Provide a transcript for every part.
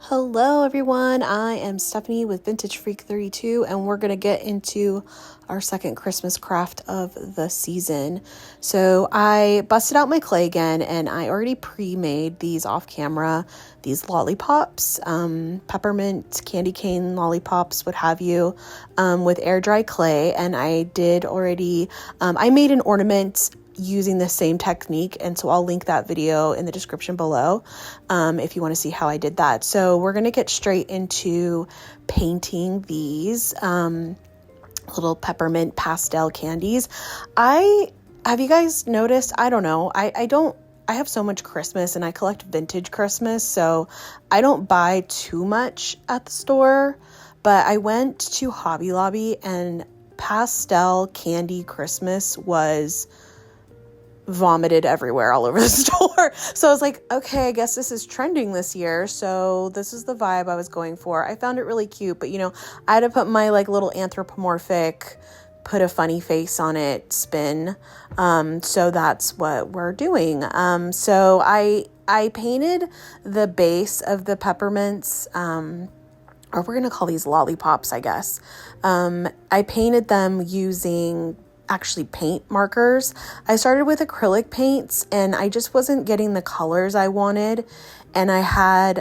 Hello everyone, I am Stephanie with Vintage Freak 32 and we're going to get into our second Christmas craft of the season. So I busted out my clay again and I already pre-made these off camera, these lollipops, peppermint, candy cane lollipops, what have you, with air dry clay. And I did already, I made an ornament using the same technique, and so I'll link that video in the description below if you want to see how I did that. So we're going to get straight into painting these little peppermint pastel candies. Have you guys noticed? I don't know. I have so much Christmas and I collect vintage Christmas, so I don't buy too much at the store, but I went to Hobby Lobby and pastel candy Christmas was vomited everywhere all over the store. So I was like, okay, I guess this is trending this year. So this is the vibe I was going for. I found it really cute, but I had to put my little anthropomorphic, put a funny face on it spin. So that's what we're doing. So I painted the base of the peppermints, or we're going to call these lollipops, I guess. I painted them using actually paint markers. I started with acrylic paints and I just wasn't getting the colors I wanted. And I have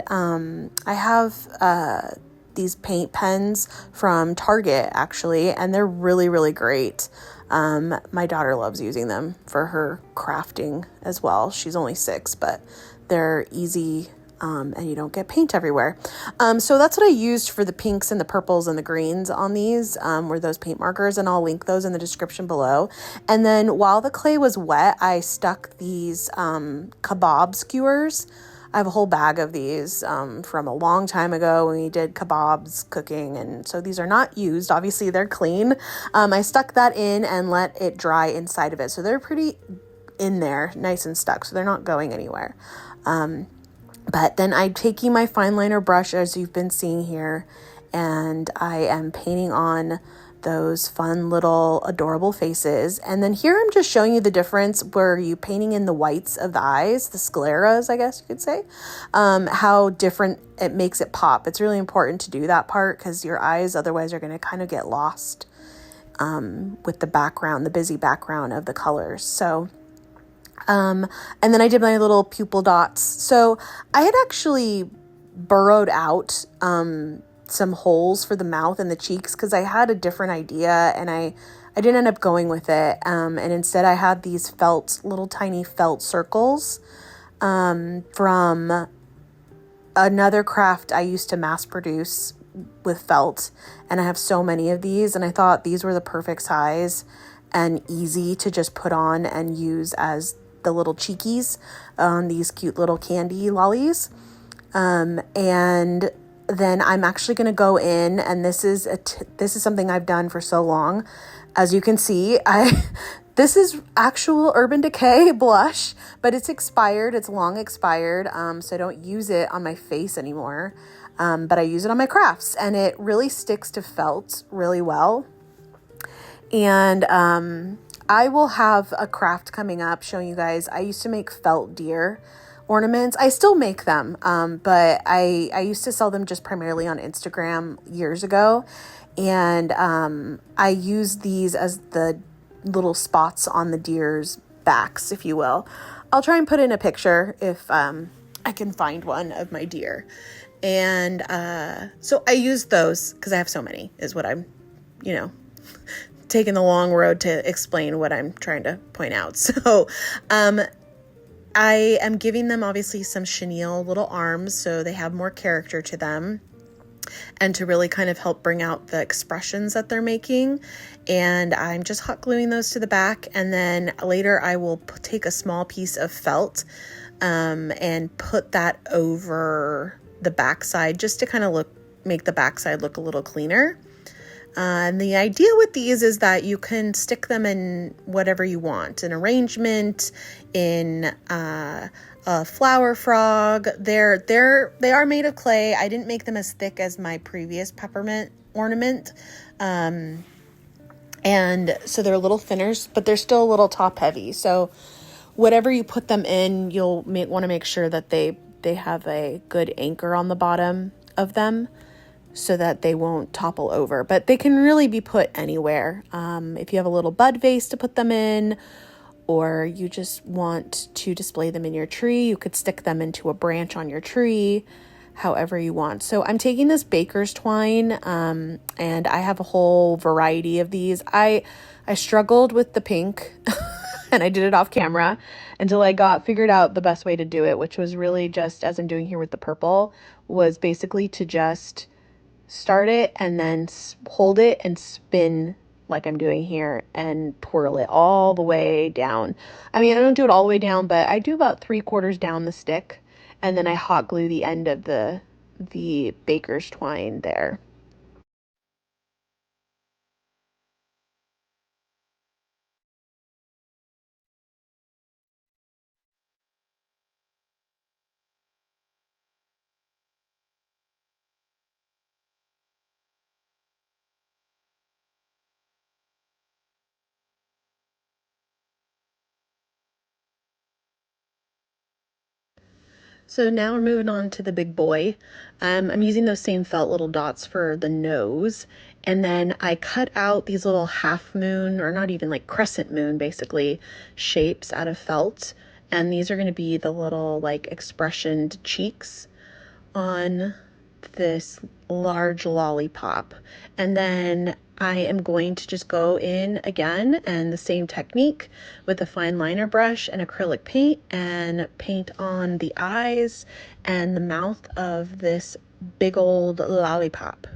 these paint pens from Target actually, and they're really, really great. My daughter loves using them for her crafting as well. She's only 6, but they're easy. And you don't get paint everywhere. So that's what I used for the pinks and the purples and the greens on these, were those paint markers, and I'll link those in the description below. And then while the clay was wet, I stuck these kebab skewers. I have a whole bag of these from a long time ago when we did kebabs cooking, and so these are not used. Obviously, they're clean. I stuck that in and let it dry inside of it. So they're pretty in there, nice and stuck, so they're not going anywhere. But then I'm taking my fine liner brush, as you've been seeing here, and I am painting on those fun little adorable faces. And then here I'm just showing you the difference where you painting in the whites of the eyes, the scleras, I guess you could say, how different it makes it pop. It's really important to do that part because your eyes otherwise are going to kind of get lost with the background, the busy background of the colors. So and then I did my little pupil dots. So I had actually burrowed out some holes for the mouth and the cheeks because I had a different idea, and I didn't end up going with it. And instead I had these little tiny felt circles from another craft I used to mass produce with felt. And I have so many of these, and I thought these were the perfect size and easy to just put on and use as the little cheekies on these cute little candy lollies. And then I'm actually going to go in, and this is something I've done for so long. As you can see, this is actual Urban Decay blush, but it's expired. It's long expired. So I don't use it on my face anymore. But I use it on my crafts, and it really sticks to felt really well. And, I will have a craft coming up showing you guys. I used to make felt deer ornaments. I still make them, but I used to sell them just primarily on Instagram years ago. And I use these as the little spots on the deer's backs, if you will. I'll try and put in a picture if I can find one of my deer. And so I use those because I have so many, is what I'm, taking the long road to explain what I'm trying to point out. So I am giving them obviously some chenille little arms so they have more character to them and to really kind of help bring out the expressions that they're making. And I'm just hot gluing those to the back, and then later I will take a small piece of felt and put that over the backside just to kind of make the backside look a little cleaner. And the idea with these is that you can stick them in whatever you want, an arrangement, in a flower frog. They are made of clay. I didn't make them as thick as my previous peppermint ornament. And so they're a little thinner, but they're still a little top heavy. So whatever you put them in, you'll want to make sure that they they have a good anchor on the bottom of them so that they won't topple over. But they can really be put anywhere. If you have a little bud vase to put them in, or you just want to display them in your tree, you could stick them into a branch on your tree, however you want. So I'm taking this baker's twine, and I have a whole variety of these. I struggled with the pink and I did it off camera until I figured out the best way to do it, which was really just, as I'm doing here with the purple, was basically to just start it and then hold it and spin like I'm doing here and twirl it all the way down. I mean, I don't do it all the way down, but I do about 3/4 down the stick, and then I hot glue the end of the baker's twine there. So now we're moving on to the big boy. I'm using those same felt little dots for the nose. And then I cut out these little half moon, or not even, like crescent moon basically, shapes out of felt. And these are going to be the little like expressioned cheeks on this large lollipop. And then I am going to just go in again and the same technique with a fine liner brush and acrylic paint and paint on the eyes and the mouth of this big old lollipop.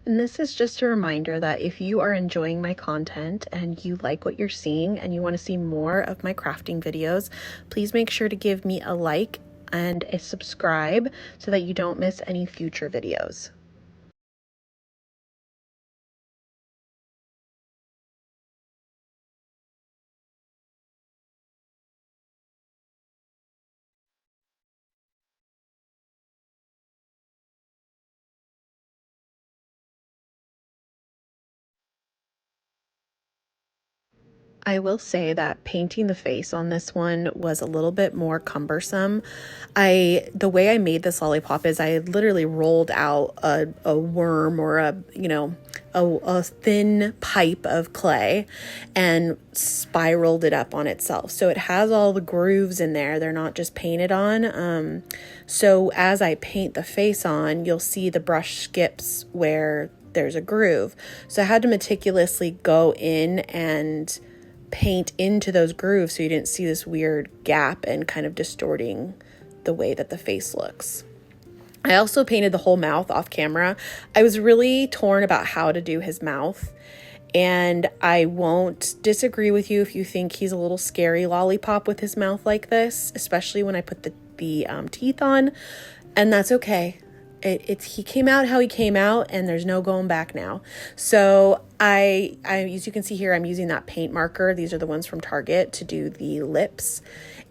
And this is just a reminder that if you are enjoying my content and you like what you're seeing and you want to see more of my crafting videos, please make sure to give me a like and a subscribe so that you don't miss any future videos. I will say that painting the face on this one was a little bit more cumbersome. The way I made this lollipop is I literally rolled out a worm or a thin pipe of clay and spiraled it up on itself. So it has all the grooves in there. They're not just painted on. So as I paint the face on, you'll see the brush skips where there's a groove. So I had to meticulously go in and paint into those grooves so you didn't see this weird gap and kind of distorting the way that the face looks. I also painted the whole mouth off camera. I was really torn about how to do his mouth, and I won't disagree with you if you think he's a little scary lollipop with his mouth like this, especially when I put the teeth on, and that's okay. He came out how he came out, and there's no going back now. So I as you can see here, I'm using that paint marker. These are the ones from Target to do the lips.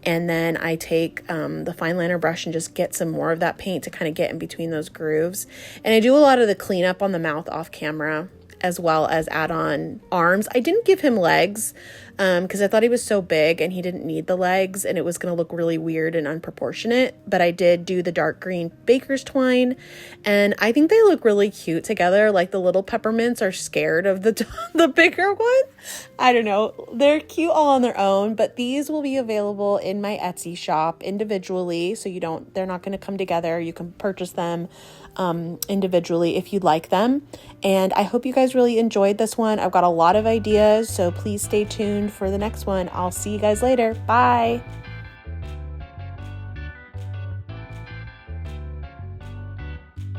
And then I take the fine liner brush and just get some more of that paint to kind of get in between those grooves. And I do a lot of the cleanup on the mouth off camera, as well as add on arms. I didn't give him legs because I thought he was so big and he didn't need the legs and it was going to look really weird and unproportionate. But I did do the dark green baker's twine, and I think they look really cute together. Like the little peppermints are scared of the bigger one. I don't know. They're cute all on their own, but these will be available in my Etsy shop individually. So they're not going to come together. You can purchase them individually if you'd like them. And I hope you guys really enjoyed this one. I've got a lot of ideas, so please stay tuned for the next one. I'll see you guys later. Bye.